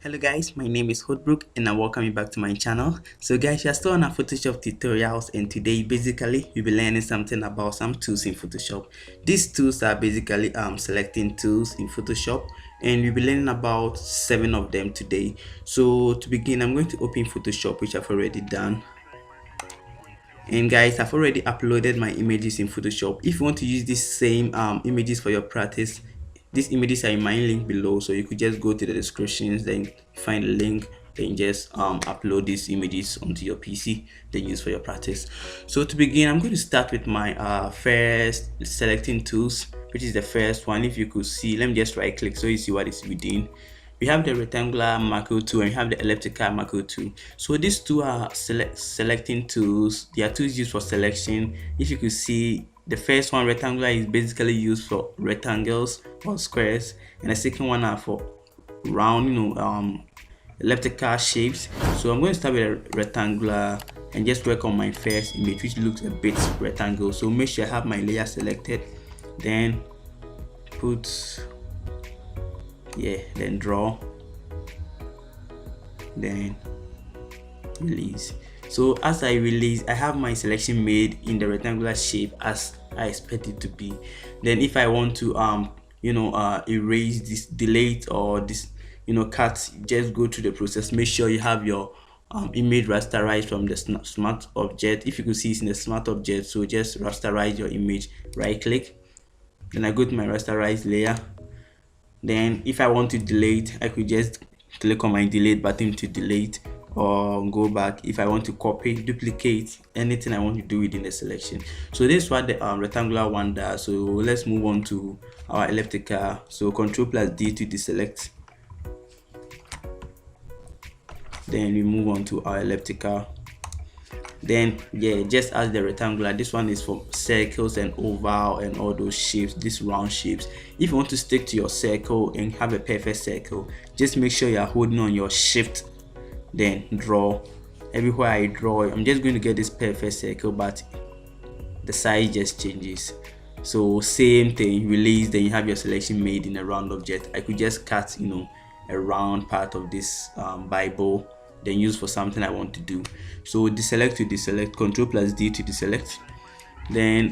Hello guys, my name is Hoodbrook and I welcome you back to my channel. So guys, you're still on our Photoshop tutorials, and today basically we'll be learning something about some tools in Photoshop. These tools are basically selecting tools in Photoshop, and we'll be learning about 7 of them today. So to begin, I'm going to open Photoshop, which I've already done. And guys, I've already uploaded my images in Photoshop. If you want to use these same images for your practice, these images are in my link below, so you could just go to the descriptions, then find a link, then just upload these images onto your PC, then use for your practice. So to begin, I'm going to start with my first selecting tools, which is the first one. If you could see, let me just right click so you see what it's within. We have the rectangular marquee tool and we have the elliptical marquee tool. So these two are selecting tools. They are tools used for selection. If you could see, the first one, rectangular, is basically used for rectangles or squares, and the second one are for round, elliptical shapes. So I'm going to start with a rectangular and just work on my first image, which looks a bit rectangle. So make sure I have my layer selected, then then draw, then release. So as I release, I have my selection made in the rectangular shape as I expect it to be. Then if I want to erase this, delete, or this cut, just go through the process. Make sure you have your image rasterized from the smart object. If you could see, it's in the smart object, so just rasterize your image. Right click, then I go to my rasterize layer. Then if I want to delete, I could just click on my delete button to delete, or go back. If I want to copy, duplicate, anything I want to do within the selection. So this is what the rectangular one does. So let's move on to our elliptical. So Ctrl+D to deselect, then we move on to our elliptical. Then just as the rectangular, this one is for circles and oval and all those shapes, these round shapes. If you want to stick to your circle and have a perfect circle, just make sure you are holding on your shift, then draw. Everywhere I draw, I'm just going to get this perfect circle, but the size just changes. So same thing, release, then you have your selection made in a round object. I could just cut a round part of this Bible, then use for something I want to do. So deselect to deselect, Ctrl+D to deselect. Then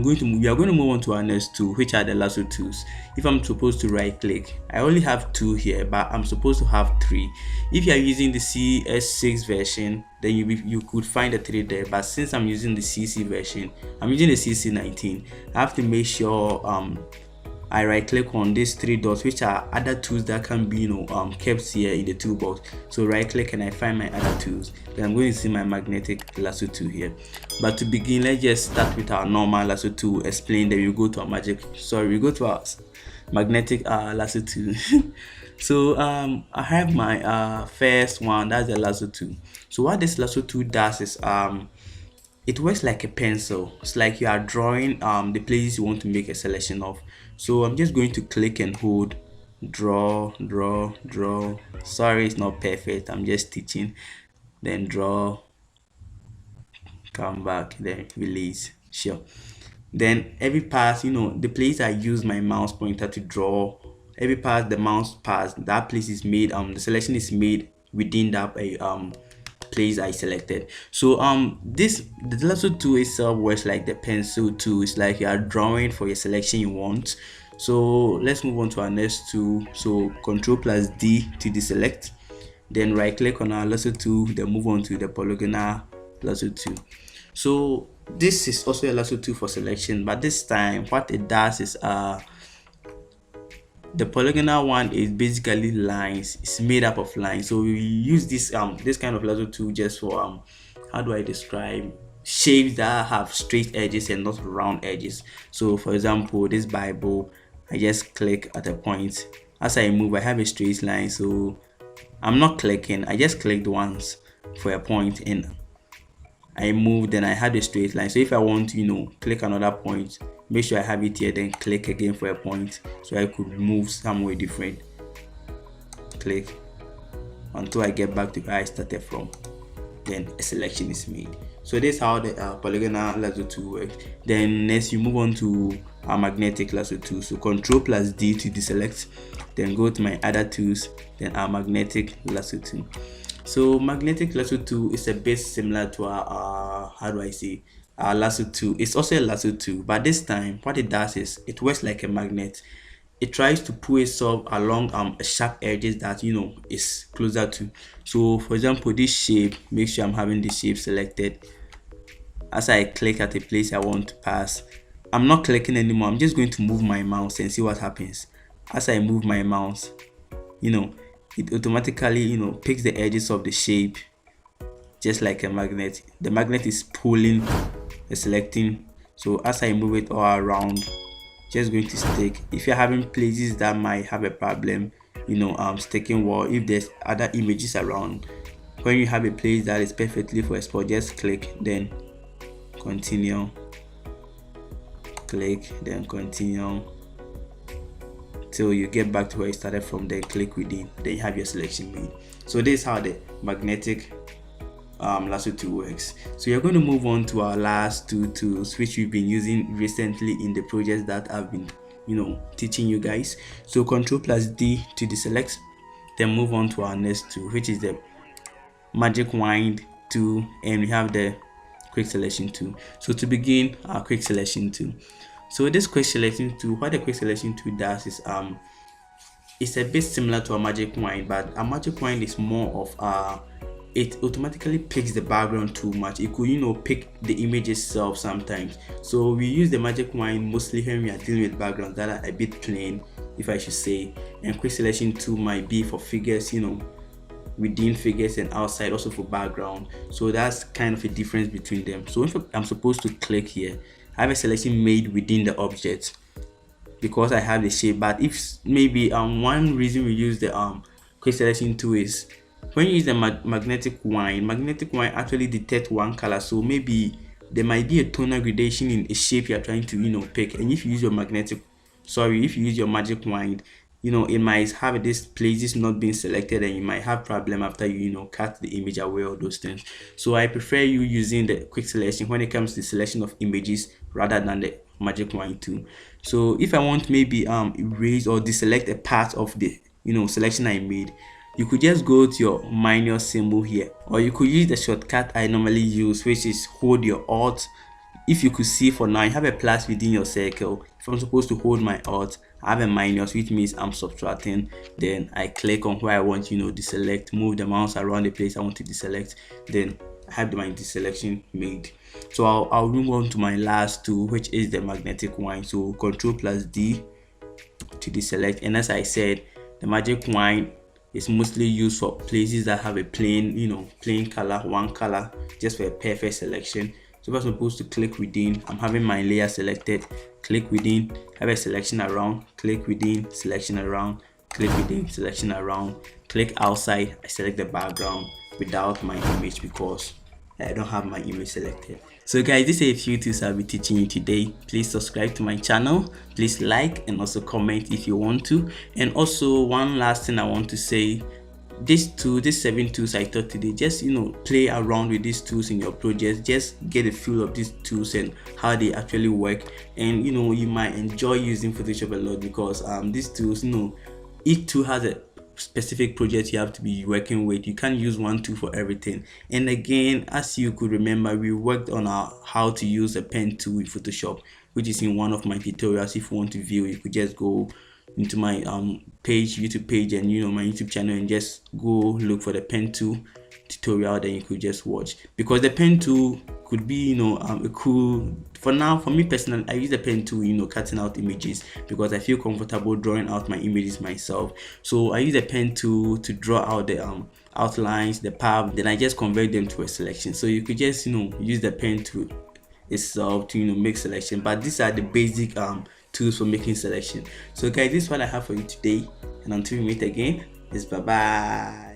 we are going to move on to our next tool, which are the lasso tools. If I'm supposed to right click, I only have 2 here, but I'm supposed to have 3. If you are using the CS6 version, then you could find the 3 there, but since I'm using the CC version, I'm using the CC19, I have to make sure I right click on these 3 dots, which are other tools that can be kept here in the toolbox. So right click and I find my other tools. Then I'm going to see my magnetic lasso tool here. But to begin, let's just start with our normal lasso tool, explain, then we go to our magnetic lasso tool. So I have my first one, that's the lasso tool. So what this lasso tool does is it works like a pencil. It's like you are drawing the places you want to make a selection of. So I'm just going to click and hold, draw. Sorry, it's not perfect, I'm just teaching. Then draw, come back, then release. Sure. Then every pass, the place I use my mouse pointer to draw, every pass the mouse pass, that place is made, the selection is made within that place I selected. So the lasso tool itself works like the pencil tool. It's like you are drawing for your selection you want. So let's move on to our next tool. So Ctrl+D to deselect, then right click on our lasso tool, then move on to the Polygonal Lasso tool. So this is also a lasso tool for selection, but this time what it does is the polygonal one is basically lines. It's made up of lines. So we use this kind of lasso tool just for how do I describe, shapes that have straight edges and not round edges. So for example, this Bible, I just click at a point. As I move, I have a straight line, so I'm not clicking, I just clicked once for a point and I move, then I have a straight line. So if I want to click another point, make sure I have it here, then click again for a point, so I could move somewhere different. Click until I get back to where I started from, then a selection is made. So this is how the polygonal lasso tool works. Then next you move on to our magnetic lasso tool. So Ctrl+D to deselect, then go to my other tools, then our magnetic lasso tool. So magnetic lasso tool is a bit similar to our our lasso tool. It's also a lasso tool, but this time what it does is it works like a magnet. It tries to pull itself along sharp edges that is closer to. So for example, this shape, make sure I'm having this shape selected. As I click at a place I want to pass, I'm not clicking anymore. I'm just going to move my mouse and see what happens. As I move my mouse, it automatically picks the edges of the shape, just like a magnet. The magnet is pulling, selecting. So as I move it all around, just going to stick. If you're having places that might have a problem sticking, well, if there's other images around, when you have a place that is perfectly for export, just click, then continue, click, then continue till you get back to where you started from. Then click within, then you have your selection made. So this is how the magnetic lasso tool works. So you're going to move on to our last two tools, which we've been using recently in the projects that I've been teaching you guys. So Ctrl+D to deselect, then move on to our next tool, which is the magic wand tool, and we have the quick selection tool. So to begin, our quick selection tool. So this quick selection tool, what the quick selection tool does is it's a bit similar to a magic wand, but a magic wand is more of it automatically picks the background too much. It could pick the image itself sometimes. So we use the magic wand mostly when we are dealing with backgrounds that are a bit plain, if I should say, and quick selection tool might be for figures, within figures, and outside also for background. So that's kind of a difference between them. So if I'm supposed to click here, I have a selection made within the object because I have the shape. But if maybe one reason we use the quick selection tool is when you use the magnetic wand actually detects one color. So maybe there might be a tonal gradation in a shape you're trying to pick, and if you use your magic wand, it might have this places not being selected, and you might have problem after you cut the image away, all those things. So I prefer you using the quick selection when it comes to the selection of images rather than the magic wand tool. So if I want maybe erase or deselect a part of the selection I made, you could just go to your minus symbol here, or you could use the shortcut I normally use, which is hold your Alt. If you could see, for now you have a plus within your circle. If I'm supposed to hold my Alt, I have a minus, which means I'm subtracting. Then I click on where I want deselect, move the mouse around the place I want to deselect, then I have my deselection made. So I'll move on to my last tool, which is the magnetic wand. So Ctrl+D to deselect, and as I said, the magic wand is mostly used for places that have a plain plain color, one color, just for a perfect selection. So if I'm supposed to click within, I'm having my layer selected, click within, have a selection around, click within, selection around, click within, selection around, click outside, I select the background without my image because I don't have my image selected. So guys, these are a few tools I'll be teaching you today. Please subscribe to my channel, please like and also comment if you want to. And also one last thing I want to say, these 7 tools I taught today, just play around with these tools in your projects, just get a feel of these tools and how they actually work. And you might enjoy using Photoshop a lot because these tools, each tool has a specific project you have to be working with. You can't use one tool for everything. And again, as you could remember, we worked on how to use a pen tool in Photoshop, which is in one of my tutorials. If you want to view, you could just go into my YouTube page and my YouTube channel and just go look for the pen tool tutorial, then you could just watch, because the pen tool could be a cool, for now, for me personally, I use the pen tool cutting out images because I feel comfortable drawing out my images myself. So I use the pen tool to draw out the outlines, the path, then I just convert them to a selection. So you could just use the pen tool itself to make selection, but these are the basic tools for making selection. So guys, this is what I have for you today, and until we meet again, it's bye bye.